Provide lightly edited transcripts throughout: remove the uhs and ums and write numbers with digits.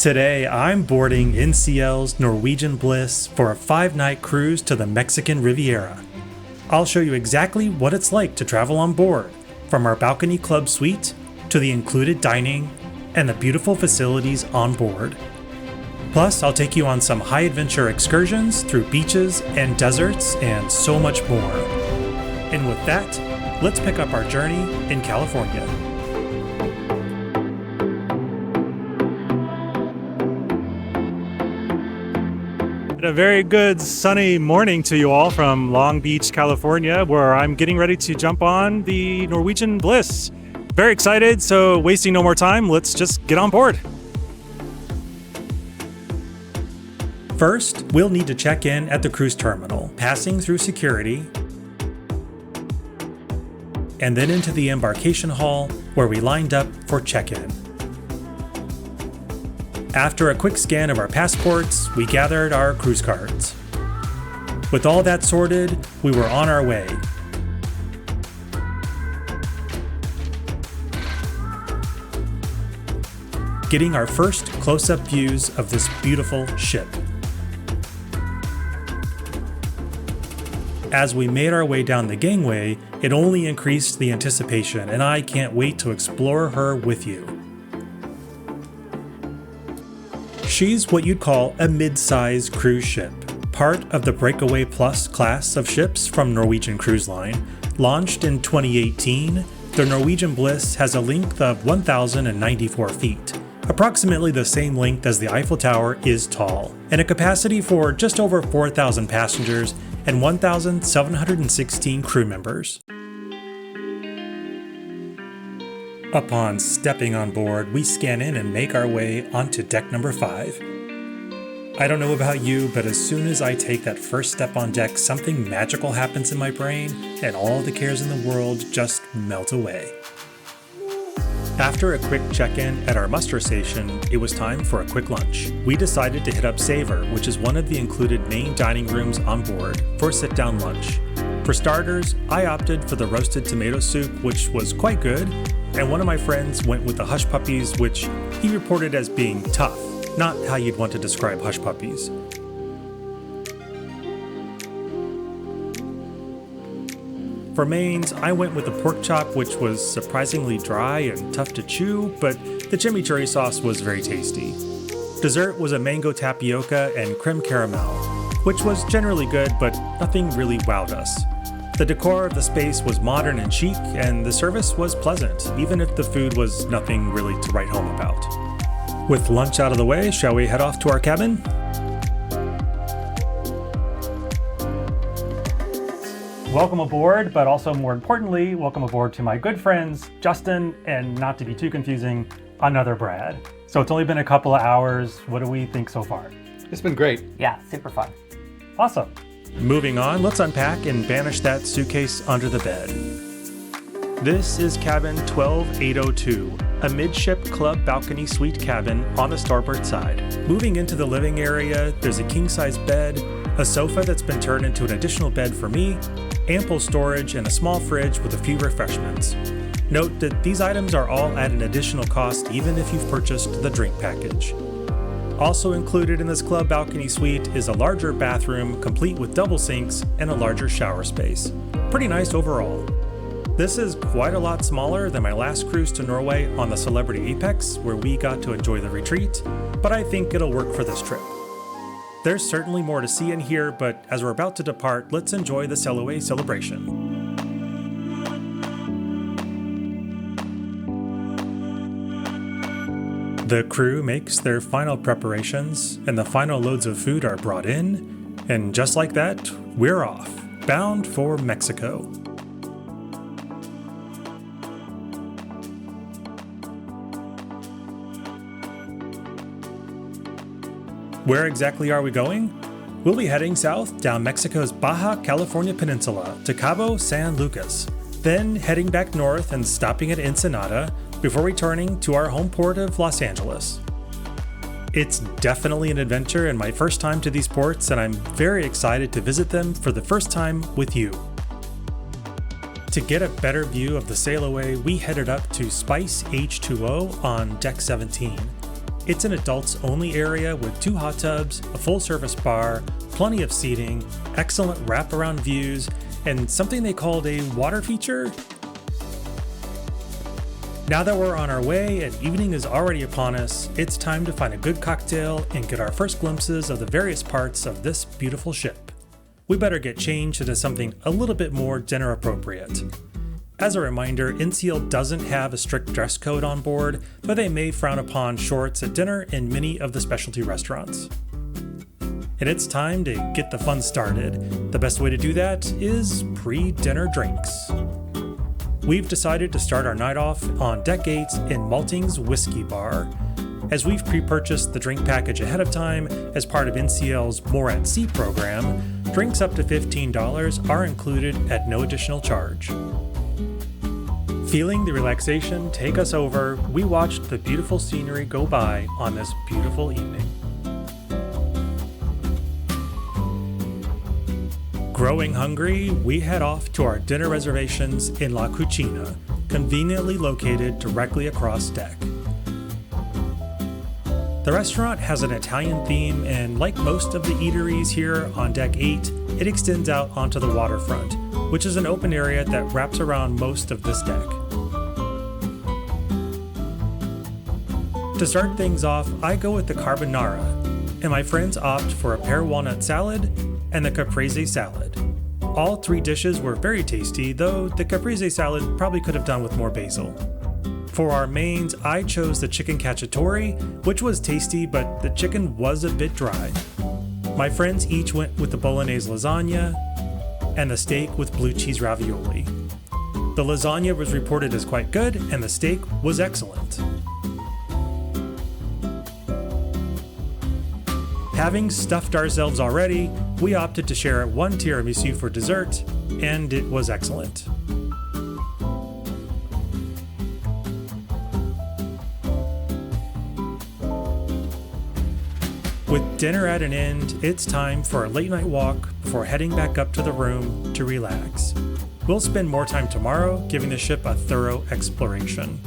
Today, I'm boarding NCL's Norwegian Bliss for a 5-night cruise to the Mexican Riviera. I'll show you exactly what it's like to travel on board, from our balcony club suite to the included dining and the beautiful facilities on board. Plus, I'll take you on some high-adventure excursions through beaches and deserts and so much more. And with that, let's pick up our journey in California. A very good sunny morning to you all from Long Beach, California, where I'm getting ready to jump on the Norwegian Bliss. Very excited, so wasting no more time, let's just get on board. First, we'll need to check in at the cruise terminal, passing through security, and then into the embarkation hall where we lined up for check-in. After a quick scan of our passports, we gathered our cruise cards. With all that sorted, we were on our way. Getting our first close-up views of this beautiful ship. As we made our way down the gangway, it only increased the anticipation, and I can't wait to explore her with you. She's what you'd call a mid-size cruise ship, part of the Breakaway Plus class of ships from Norwegian Cruise Line. Launched in 2018, the Norwegian Bliss has a length of 1,094 feet, approximately the same length as the Eiffel Tower is tall, and a capacity for just over 4,000 passengers and 1,716 crew members. Upon stepping on board, we scan in and make our way onto deck number 5. I don't know about you, but as soon as I take that first step on deck, something magical happens in my brain, and all the cares in the world just melt away. After a quick check-in at our muster station, it was time for a quick lunch. We decided to hit up Savor, which is one of the included main dining rooms on board, for a sit-down lunch. For starters, I opted for the roasted tomato soup, which was quite good, and one of my friends went with the hush puppies, which he reported as being tough, not how you'd want to describe hush puppies. For mains, I went with the pork chop, which was surprisingly dry and tough to chew, but the chimichurri sauce was very tasty. Dessert was a mango tapioca and creme caramel, which was generally good, but nothing really wowed us. The decor of the space was modern and chic, and the service was pleasant, even if the food was nothing really to write home about. With lunch out of the way, shall we head off to our cabin? Welcome aboard, but also more importantly, welcome aboard to my good friends, Justin, and not to be too confusing, another Brad. So it's only been a couple of hours. What do we think so far? It's been great. Yeah, super fun. Awesome. Moving on, let's unpack and banish that suitcase under the bed. This is cabin 12802, a midship club balcony suite cabin on the starboard side. Moving into the living area, there's a king-size bed, a sofa that's been turned into an additional bed for me, ample storage, and a small fridge with a few refreshments. Note that these items are all at an additional cost even if you've purchased the drink package. Also included in this club balcony suite is a larger bathroom complete with double sinks and a larger shower space. Pretty nice overall. This is quite a lot smaller than my last cruise to Norway on the Celebrity Apex, where we got to enjoy the retreat, but I think it'll work for this trip. There's certainly more to see in here, but as we're about to depart, let's enjoy the Selaway celebration. The crew makes their final preparations, and the final loads of food are brought in, and just like that, we're off, bound for Mexico. Where exactly are we going? We'll be heading south down Mexico's Baja California Peninsula to Cabo San Lucas, then heading back north and stopping at Ensenada before returning to our home port of Los Angeles. It's definitely an adventure and my first time to these ports, and I'm very excited to visit them for the first time with you. To get a better view of the sail away, we headed up to Spice H2O on Deck 17. It's an adults-only area with 2 hot tubs, a full-service bar, plenty of seating, excellent wraparound views, and something they called a water feature. Now that we're on our way and evening is already upon us, it's time to find a good cocktail and get our first glimpses of the various parts of this beautiful ship. We better get changed into something a little bit more dinner appropriate. As a reminder, NCL doesn't have a strict dress code on board, but they may frown upon shorts at dinner in many of the specialty restaurants. And it's time to get the fun started. The best way to do that is pre-dinner drinks. We've decided to start our night off on Deck 8 in Malting's Whiskey Bar. As we've pre-purchased the drink package ahead of time as part of NCL's More at Sea program, drinks up to $15 are included at no additional charge. Feeling the relaxation take us over, we watched the beautiful scenery go by on this beautiful evening. Growing hungry, we head off to our dinner reservations in La Cucina, conveniently located directly across deck. The restaurant has an Italian theme, and like most of the eateries here on Deck 8, it extends out onto the waterfront, which is an open area that wraps around most of this deck. To start things off, I go with the carbonara, and my friends opt for a pear walnut salad and the caprese salad. All 3 dishes were very tasty, though the caprese salad probably could have done with more basil. For our mains, I chose the chicken cacciatore, which was tasty, but the chicken was a bit dry. My friends each went with the bolognese lasagna and the steak with blue cheese ravioli. The lasagna was reported as quite good, and the steak was excellent. Having stuffed ourselves already, we opted to share 1 tiramisu for dessert, and it was excellent. With dinner at an end, it's time for a late night walk before heading back up to the room to relax. We'll spend more time tomorrow giving the ship a thorough exploration.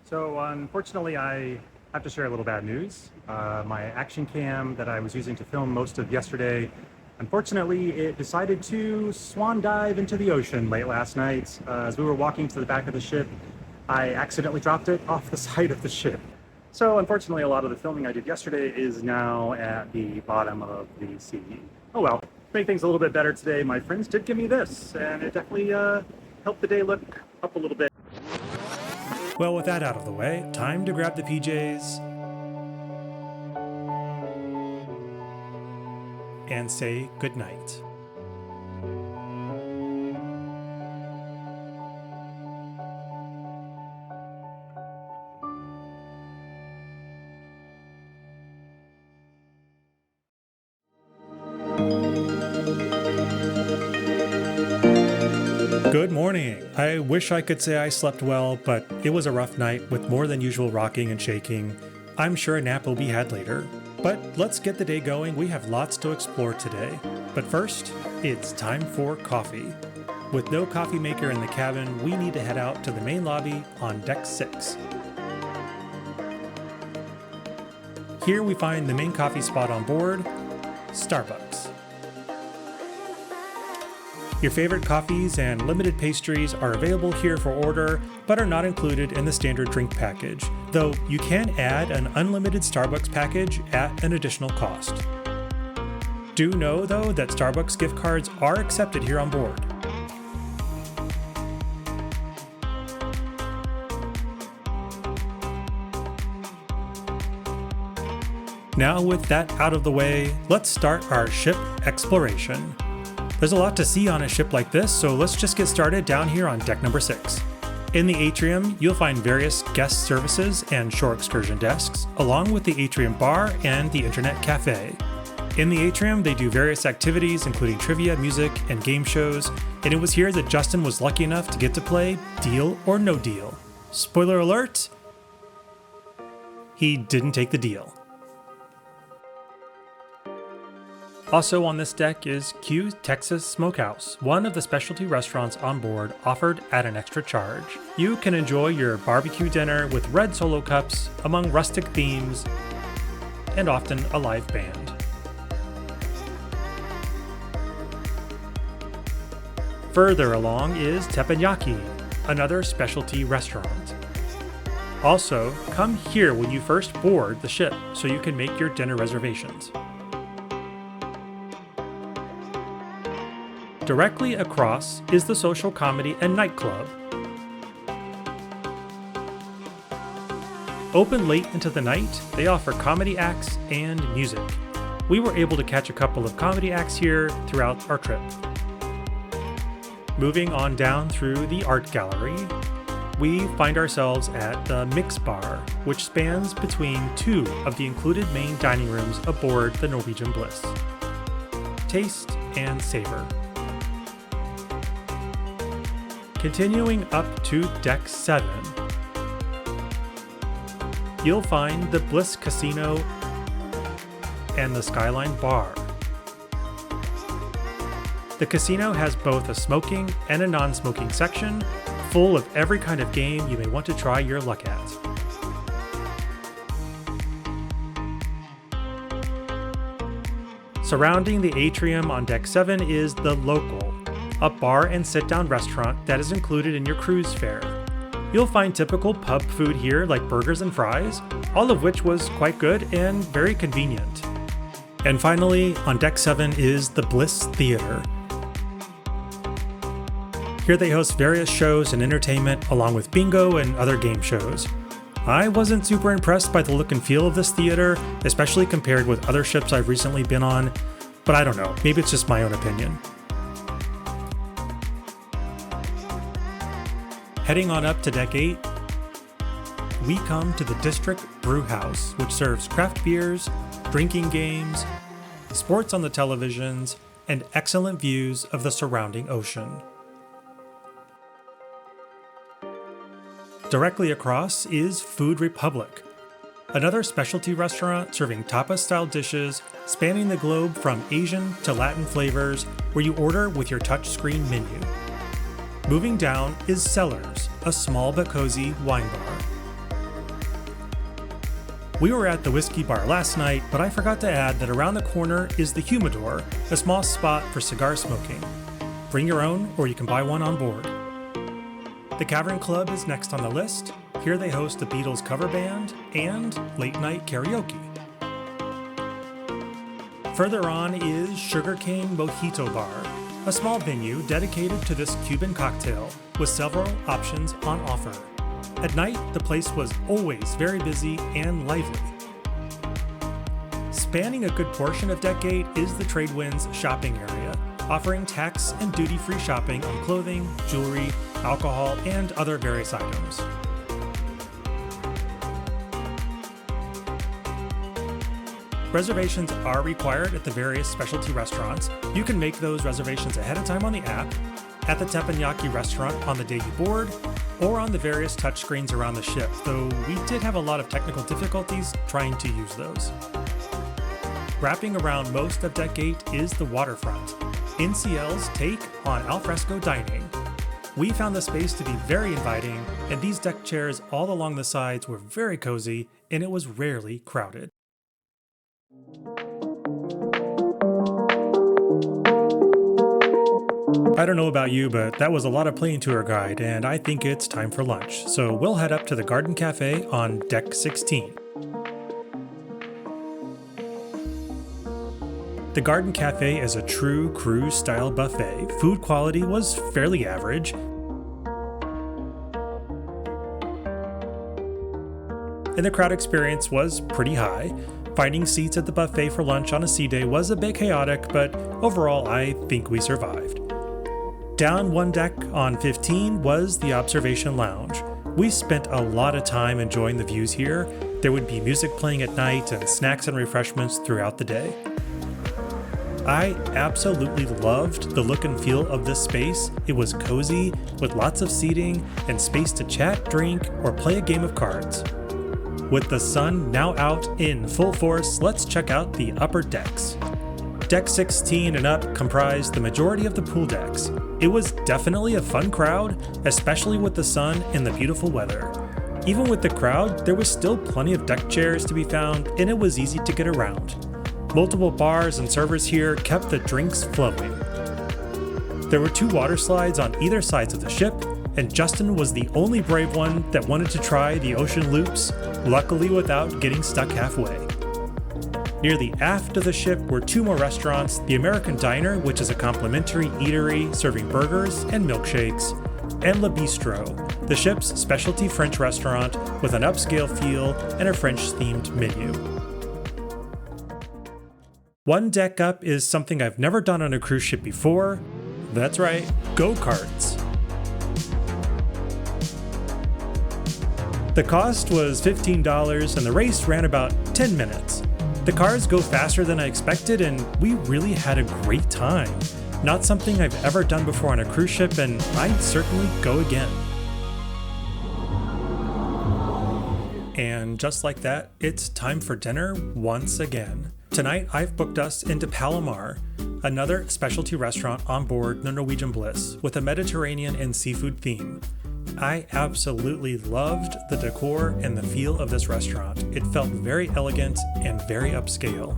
So unfortunately, I have to share a little bad news. My action cam that I was using to film most of yesterday, unfortunately, it decided to swan dive into the ocean late last night. As we were walking to the back of the ship, I accidentally dropped it off the side of the ship. So unfortunately, a lot of the filming I did yesterday is now at the bottom of the sea. Oh well, to make things a little bit better today, my friends did give me this, and it definitely helped the day look up a little bit. Well, with that out of the way, time to grab the PJs and say goodnight. Good morning. I wish I could say I slept well, but it was a rough night with more than usual rocking and shaking. I'm sure a nap will be had later. But let's get the day going. We have lots to explore today. But first, it's time for coffee. With no coffee maker in the cabin, we need to head out to the main lobby on Deck 6. Here we find the main coffee spot on board, Starbucks. Your favorite coffees and limited pastries are available here for order, but are not included in the standard drink package, though you can add an unlimited Starbucks package at an additional cost. Do know, though, that Starbucks gift cards are accepted here on board. Now with that out of the way, let's start our ship exploration. There's a lot to see on a ship like this, so let's just get started down here on deck number 6. In the atrium, you'll find various guest services and shore excursion desks, along with the atrium bar and the internet cafe. In the atrium, they do various activities, including trivia, music, and game shows, and it was here that Justin was lucky enough to get to play Deal or No Deal. Spoiler alert! He didn't take the deal. Also on this deck is Q Texas Smokehouse, one of the specialty restaurants on board offered at an extra charge. You can enjoy your barbecue dinner with red Solo cups among rustic themes and often a live band. Further along is Teppanyaki, another specialty restaurant. Also, come here when you first board the ship so you can make your dinner reservations. Directly across is the Social Comedy and Nightclub. Open late into the night, they offer comedy acts and music. We were able to catch a couple of comedy acts here throughout our trip. Moving on down through the art gallery, we find ourselves at the Mix Bar, which spans between two of the included main dining rooms aboard the Norwegian Bliss. Taste and savor. Continuing up to Deck 7, you'll find the Bliss Casino and the Skyline Bar. The casino has both a smoking and a non-smoking section, full of every kind of game you may want to try your luck at. Surrounding the atrium on Deck 7 is The Local, a bar and sit-down restaurant that is included in your cruise fare. You'll find typical pub food here like burgers and fries, all of which was quite good and very convenient. And finally, on Deck 7 is the Bliss Theater. Here they host various shows and entertainment along with bingo and other game shows. I wasn't super impressed by the look and feel of this theater, especially compared with other ships I've recently been on, but I don't know, maybe it's just my own opinion. Heading on up to Deck 8, we come to the District Brew House, which serves craft beers, drinking games, sports on the televisions, and excellent views of the surrounding ocean. Directly across is Food Republic, another specialty restaurant serving tapas-style dishes spanning the globe from Asian to Latin flavors, where you order with your touchscreen menu. Moving down is Cellars, a small but cozy wine bar. We were at the Whiskey Bar last night, but I forgot to add that around the corner is the Humidor, a small spot for cigar smoking. Bring your own, or you can buy one on board. The Cavern Club is next on the list. Here they host the Beatles cover band and late-night karaoke. Further on is Sugarcane Mojito Bar, a small venue dedicated to this Cuban cocktail with several options on offer. At night, the place was always very busy and lively. Spanning a good portion of Deck 8 is the Tradewinds shopping area, offering tax and duty-free shopping on clothing, jewelry, alcohol, and other various items. Reservations are required at the various specialty restaurants. You can make those reservations ahead of time on the app, at the Teppanyaki restaurant on the day you board, or on the various touchscreens around the ship, though we did have a lot of technical difficulties trying to use those. Wrapping around most of Deck 8 is the waterfront, NCL's take on alfresco dining. We found the space to be very inviting, and these deck chairs all along the sides were very cozy, and it was rarely crowded. I don't know about you, but that was a lot of playing tour guide, and I think it's time for lunch, so we'll head up to the Garden Cafe on Deck 16. The Garden Cafe is a true cruise-style buffet. Food quality was fairly average, and the crowd experience was pretty high. Finding seats at the buffet for lunch on a sea day was a bit chaotic, but overall I think we survived. Down one deck on 15 was the Observation Lounge. We spent a lot of time enjoying the views here. There would be music playing at night and snacks and refreshments throughout the day. I absolutely loved the look and feel of this space. It was cozy, with lots of seating and space to chat, drink, or play a game of cards. With the sun now out in full force, let's check out the upper decks. Deck 16 and up comprised the majority of the pool decks. It was definitely a fun crowd, especially with the sun and the beautiful weather. Even with the crowd, there was still plenty of deck chairs to be found, and it was easy to get around. Multiple bars and servers here kept the drinks flowing. There were 2 water slides on either sides of the ship, and Justin was the only brave one that wanted to try the ocean loops, luckily without getting stuck halfway. Near the aft of the ship were 2 more restaurants, the American Diner, which is a complimentary eatery serving burgers and milkshakes, and Le Bistro, the ship's specialty French restaurant with an upscale feel and a French-themed menu. One deck up is something I've never done on a cruise ship before. That's right, go-karts. The cost was $15 and the race ran about 10 minutes. The cars go faster than I expected and we really had a great time. Not something I've ever done before on a cruise ship, and I'd certainly go again. And just like that, it's time for dinner once again. Tonight, I've booked us into Palomar, another specialty restaurant on board the Norwegian Bliss with a Mediterranean and seafood theme. I absolutely loved the decor and the feel of this restaurant. It felt very elegant and very upscale.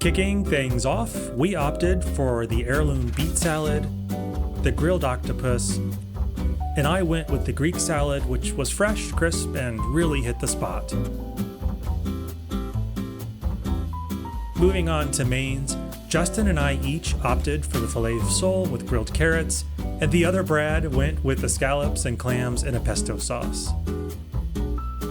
Kicking things off, we opted for the heirloom beet salad, the grilled octopus, and I went with the Greek salad, which was fresh, crisp, and really hit the spot. Moving on to mains, Justin and I each opted for the filet of sole with grilled carrots, and the other Brad went with the scallops and clams in a pesto sauce.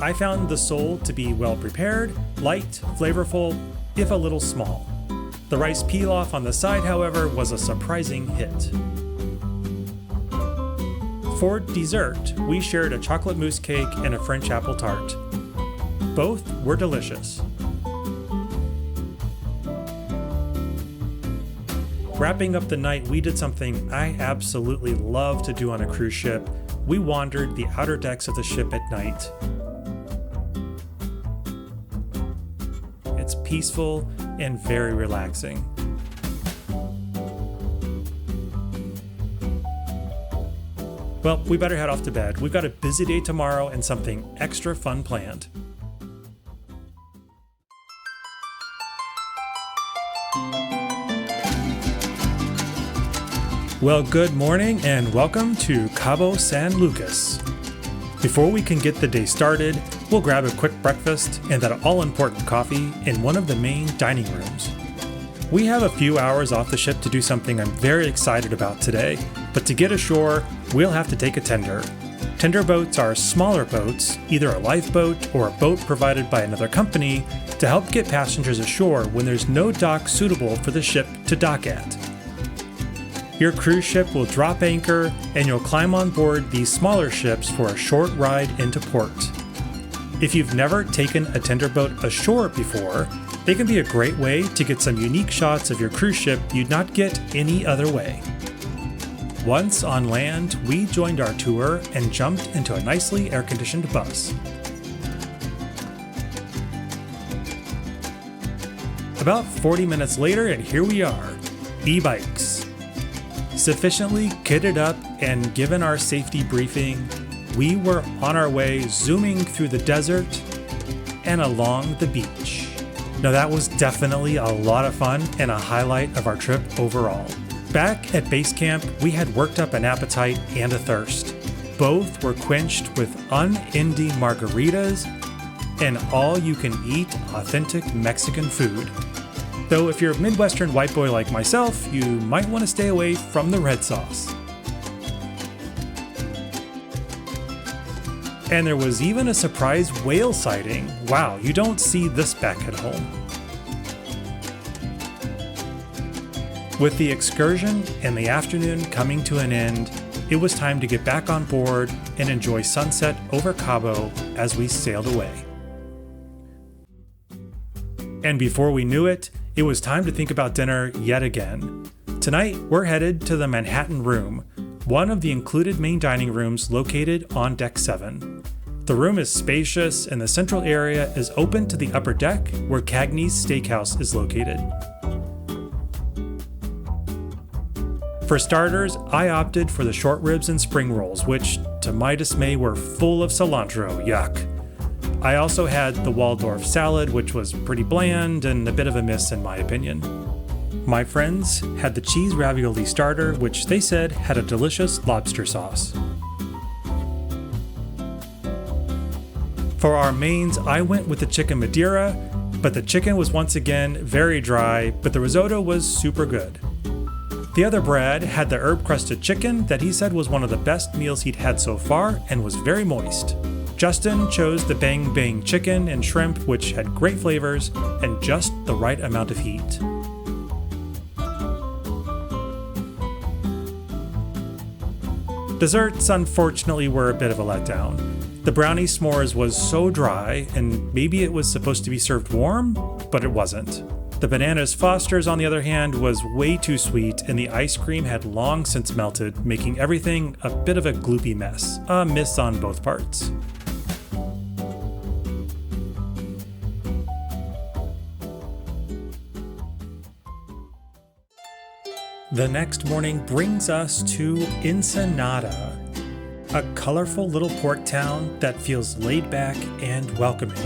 I found the sole to be well prepared, light, flavorful, if a little small. The rice pilaf on the side, however, was a surprising hit. For dessert, we shared a chocolate mousse cake and a French apple tart. Both were delicious. Wrapping up the night, we did something I absolutely love to do on a cruise ship. We wandered the outer decks of the ship at night. It's peaceful and very relaxing. Well, we better head off to bed. We've got a busy day tomorrow and something extra fun planned. Well, good morning and welcome to Cabo San Lucas. Before we can get the day started, we'll grab a quick breakfast and that all-important coffee in one of the main dining rooms. We have a few hours off the ship to do something I'm very excited about today, but to get ashore, we'll have to take a tender. Tender boats are smaller boats, either a lifeboat or a boat provided by another company, to help get passengers ashore when there's no dock suitable for the ship to dock at. Your cruise ship will drop anchor and you'll climb on board these smaller ships for a short ride into port. If you've never taken a tender boat ashore before, they can be a great way to get some unique shots of your cruise ship you'd not get any other way. Once on land, we joined our tour and jumped into a nicely air-conditioned bus. About 40 minutes later, and here we are, e-bikes. Sufficiently kitted up and given our safety briefing, we were on our way zooming through the desert and along the beach. Now that was definitely a lot of fun and a highlight of our trip overall. Back at base camp, we had worked up an appetite and a thirst. Both were quenched with unending margaritas and all-you-can-eat authentic Mexican food. Though if you're a Midwestern white boy like myself, you might want to stay away from the red sauce. And there was even a surprise whale sighting. Wow, you don't see this back at home. With the excursion and the afternoon coming to an end, it was time to get back on board and enjoy sunset over Cabo as we sailed away. And before we knew it, it was time to think about dinner yet again. Tonight, we're headed to the Manhattan Room, one of the included main dining rooms located on Deck 7. The room is spacious and the central area is open to the upper deck where Cagney's Steakhouse is located. For starters, I opted for the short ribs and spring rolls, which, to my dismay, were full of cilantro. Yuck. I also had the Waldorf salad, which was pretty bland and a bit of a miss in my opinion. My friends had the cheese ravioli starter, which they said had a delicious lobster sauce. For our mains, I went with the chicken Madeira, but the chicken was once again very dry, but the risotto was super good. The other Brad had the herb-crusted chicken that he said was one of the best meals he'd had so far and was very moist. Justin chose the Bang Bang chicken and shrimp, which had great flavors and just the right amount of heat. Desserts, unfortunately, were a bit of a letdown. The brownie s'mores was so dry, and maybe it was supposed to be served warm, but it wasn't. The Bananas Foster's, on the other hand, was way too sweet, and the ice cream had long since melted, making everything a bit of a gloopy mess. A miss on both parts. The next morning brings us to Ensenada, a colorful little port town that feels laid back and welcoming.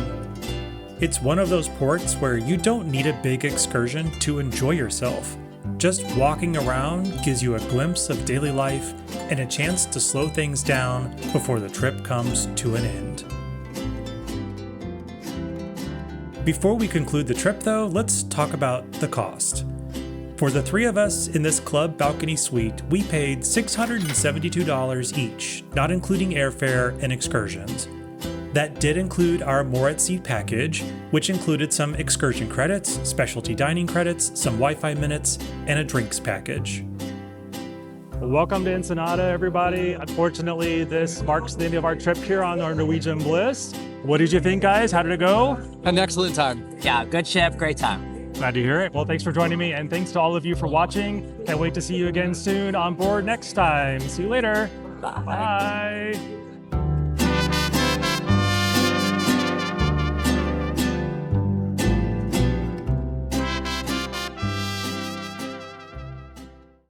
It's one of those ports where you don't need a big excursion to enjoy yourself. Just walking around gives you a glimpse of daily life and a chance to slow things down before the trip comes to an end. Before we conclude the trip though, let's talk about the cost. For the three of us in this club balcony suite, we paid $672 each, not including airfare and excursions. That did include our More at Sea package, which included some excursion credits, specialty dining credits, some Wi-Fi minutes, and a drinks package. Welcome to Ensenada, everybody. Unfortunately, this marks the end of our trip here on our Norwegian Bliss. What did you think, guys? How did it go? An excellent time. Yeah, good ship, great time. Glad to hear it. Well, thanks for joining me, and thanks to all of you for watching. Can't wait to see you again soon on board next time. See you later. Bye. Bye.